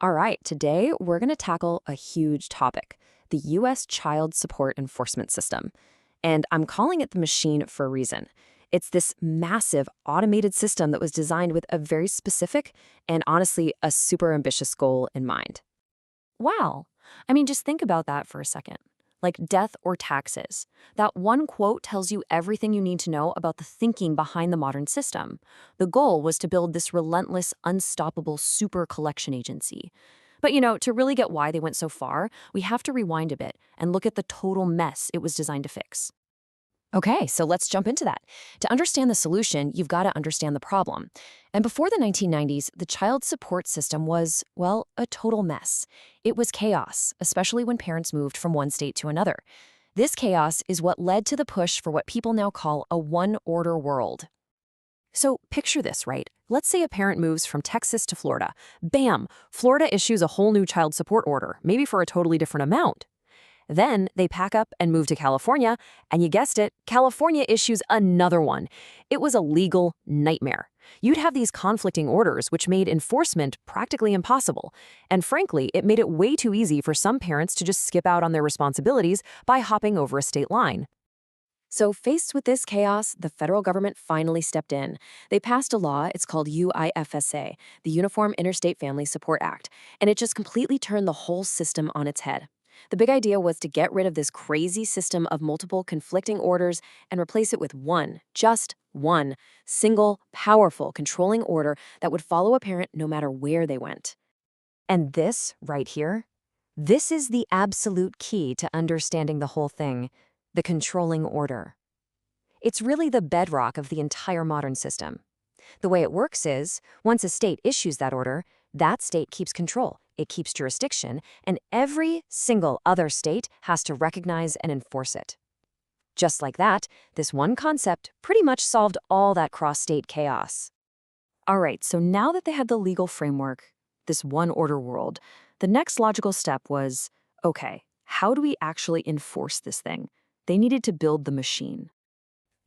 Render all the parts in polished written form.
All right, today we're going to tackle a huge topic, the U.S. Child Support Enforcement System. And I'm calling it the machine for a reason. It's this massive automated system that was designed with a very specific and honestly a super ambitious goal in mind. Wow. I mean, just think about that for a second. Like death or taxes. That one quote tells you everything you need to know about the thinking behind the modern system. The goal was to build this relentless, unstoppable super collection agency. But to really get why they went so far, we have to rewind a bit and look at the total mess it was designed to fix. Okay, so let's jump into that. To understand the solution, you've got to understand the problem. And before the 1990s, the child support system was, well, a total mess. It was chaos, especially when parents moved from one state to another. This chaos is what led to the push for what people now call a one-order world. So picture this, right? Let's say a parent moves from Texas to Florida. Bam! Florida issues a whole new child support order, maybe for a totally different amount. Then they pack up and move to California, and you guessed it, California issues another one. It was a legal nightmare. You'd have these conflicting orders, which made enforcement practically impossible. And frankly, it made it way too easy for some parents to just skip out on their responsibilities by hopping over a state line. So faced with this chaos, the federal government finally stepped in. They passed a law, it's called UIFSA, the Uniform Interstate Family Support Act, and it just completely turned the whole system on its head. The big idea was to get rid of this crazy system of multiple conflicting orders and replace it with one, just one, single, powerful, controlling order that would follow a parent no matter where they went. And this, right here, this is the absolute key to understanding the whole thing, the controlling order. It's really the bedrock of the entire modern system. The way it works is, once a state issues that order, that state keeps control, it keeps jurisdiction, and every single other state has to recognize and enforce it. Just like that, this one concept pretty much solved all that cross-state chaos. All right, so now that they had the legal framework, this one-order world, the next logical step was, okay, how do we actually enforce this thing? They needed to build the machine.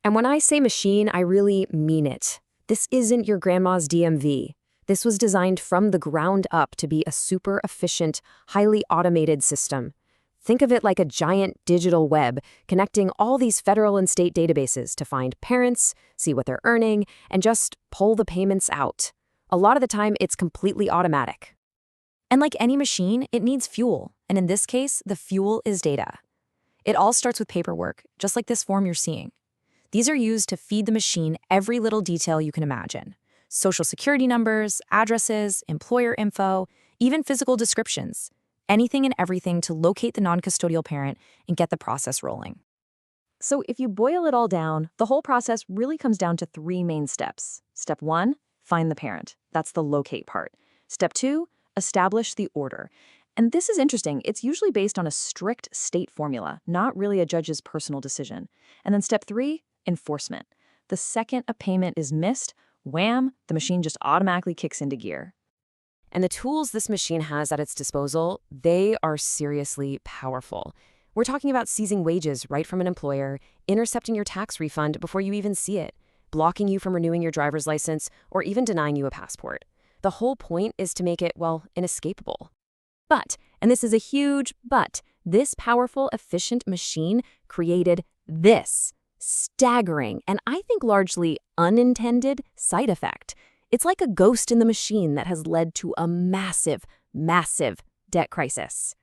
And when I say machine, I really mean it. This isn't your grandma's DMV. This was designed from the ground up to be a super efficient, highly automated system. Think of it like a giant digital web connecting all these federal and state databases to find parents, see what they're earning, and just pull the payments out. A lot of the time, it's completely automatic. And like any machine, it needs fuel. And in this case, the fuel is data. It all starts with paperwork, just like this form you're seeing. These are used to feed the machine every little detail you can imagine. Social security numbers, addresses, employer info, even physical descriptions. Anything and everything to locate the non-custodial parent and get the process rolling. So if you boil it all down, the whole process really comes down to three main steps. Step 1, find the parent. That's the locate part. Step 2, establish the order. And this is interesting. It's usually based on a strict state formula, not really a judge's personal decision. And then step 3, enforcement. The second a payment is missed, wham, the machine just automatically kicks into gear. And the tools this machine has at its disposal, they are seriously powerful. We're talking about seizing wages right from an employer, intercepting your tax refund before you even see it, blocking you from renewing your driver's license, or even denying you a passport. The whole point is to make it, well, inescapable. But, and this is a huge but, this powerful, efficient machine created this staggering, and I think largely unintended, side effect. It's like a ghost in the machine that has led to a massive, massive debt crisis.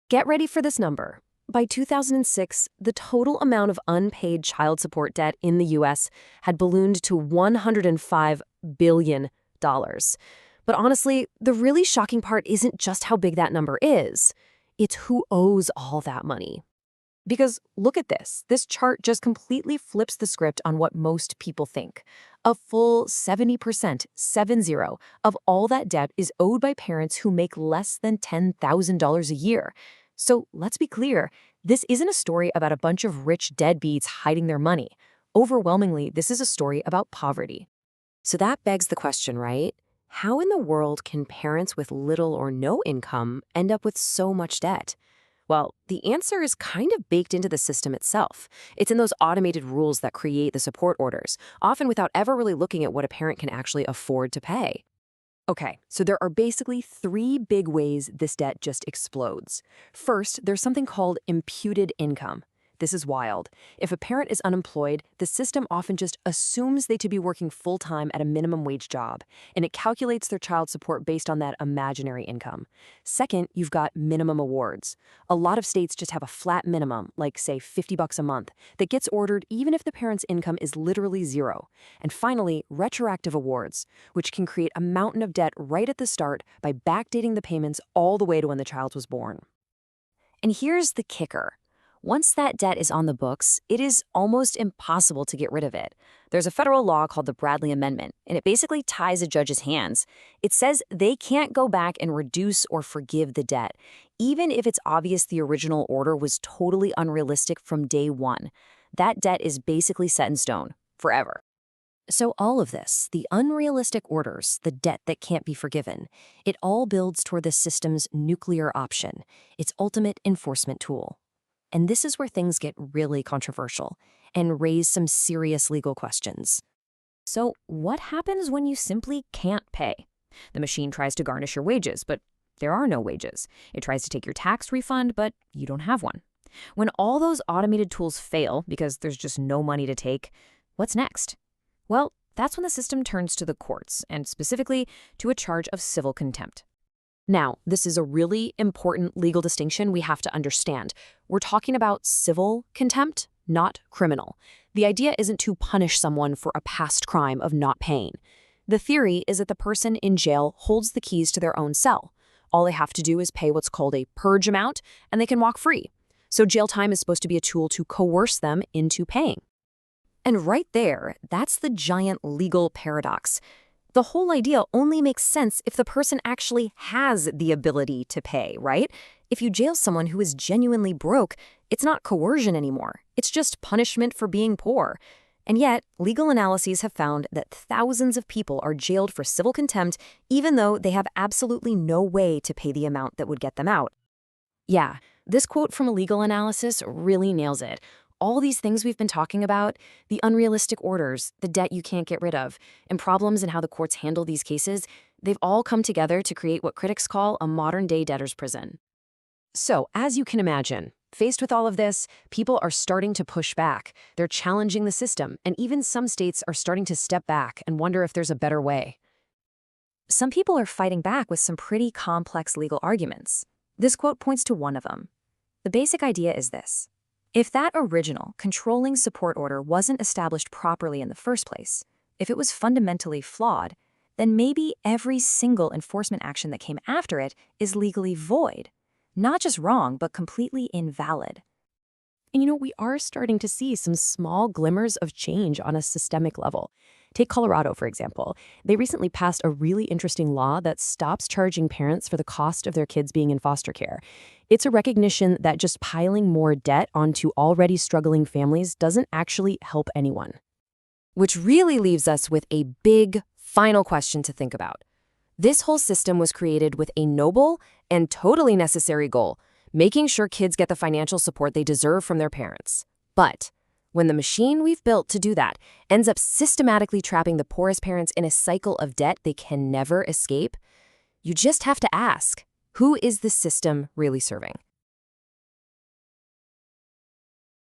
Get ready for this number. By 2006, the total amount of unpaid child support debt in the U.S. had ballooned to $105 billion. But honestly, the really shocking part isn't just how big that number is. It's who owes all that money. Because look at this. This chart just completely flips the script on what most people think. A full 70%, 70, of all that debt is owed by parents who make less than $10,000 a year. So let's be clear, this isn't a story about a bunch of rich deadbeats hiding their money. Overwhelmingly, this is a story about poverty. So that begs the question, right? How in the world can parents with little or no income end up with so much debt? Well, the answer is kind of baked into the system itself. It's in those automated rules that create the support orders, often without ever really looking at what a parent can actually afford to pay. Okay, so there are basically three big ways this debt just explodes. First, there's something called imputed income. This is wild. If a parent is unemployed, the system often just assumes they to be working full-time at a minimum wage job, and it calculates their child support based on that imaginary income. Second, you've got minimum awards. A lot of states just have a flat minimum, like say $50 a month, that gets ordered even if the parent's income is literally zero. And finally, retroactive awards, which can create a mountain of debt right at the start by backdating the payments all the way to when the child was born. And here's the kicker. Once that debt is on the books, it is almost impossible to get rid of it. There's a federal law called the Bradley Amendment, and it basically ties a judge's hands. It says they can't go back and reduce or forgive the debt, even if it's obvious the original order was totally unrealistic from day one. That debt is basically set in stone, forever. So all of this, the unrealistic orders, the debt that can't be forgiven, it all builds toward the system's nuclear option, its ultimate enforcement tool. And this is where things get really controversial and raise some serious legal questions. So what happens when you simply can't pay? The machine tries to garnish your wages, but there are no wages. It tries to take your tax refund, but you don't have one. When all those automated tools fail because there's just no money to take, what's next? Well, that's when the system turns to the courts, and specifically to a charge of civil contempt. Now, this is a really important legal distinction we have to understand. We're talking about civil contempt, not criminal. The idea isn't to punish someone for a past crime of not paying. The theory is that the person in jail holds the keys to their own cell. All they have to do is pay what's called a purge amount, and they can walk free. So jail time is supposed to be a tool to coerce them into paying. And right there, that's the giant legal paradox. The whole idea only makes sense if the person actually has the ability to pay, right? If you jail someone who is genuinely broke, it's not coercion anymore. It's just punishment for being poor. And yet, legal analyses have found that thousands of people are jailed for civil contempt even though they have absolutely no way to pay the amount that would get them out. Yeah, this quote from a legal analysis really nails it. All these things we've been talking about, the unrealistic orders, the debt you can't get rid of, and problems in how the courts handle these cases, they've all come together to create what critics call a modern-day debtor's prison. So, as you can imagine, faced with all of this, people are starting to push back. They're challenging the system, and even some states are starting to step back and wonder if there's a better way. Some people are fighting back with some pretty complex legal arguments. This quote points to one of them. The basic idea is this. If that original, controlling support order wasn't established properly in the first place, if it was fundamentally flawed, then maybe every single enforcement action that came after it is legally void. Not just wrong, but completely invalid. And we are starting to see some small glimmers of change on a systemic level. Take Colorado, for example. They recently passed a really interesting law that stops charging parents for the cost of their kids being in foster care. It's a recognition that just piling more debt onto already struggling families doesn't actually help anyone. Which really leaves us with a big, final question to think about. This whole system was created with a noble and totally necessary goal, making sure kids get the financial support they deserve from their parents. But when the machine we've built to do that ends up systematically trapping the poorest parents in a cycle of debt they can never escape, you just have to ask, who is this system really serving?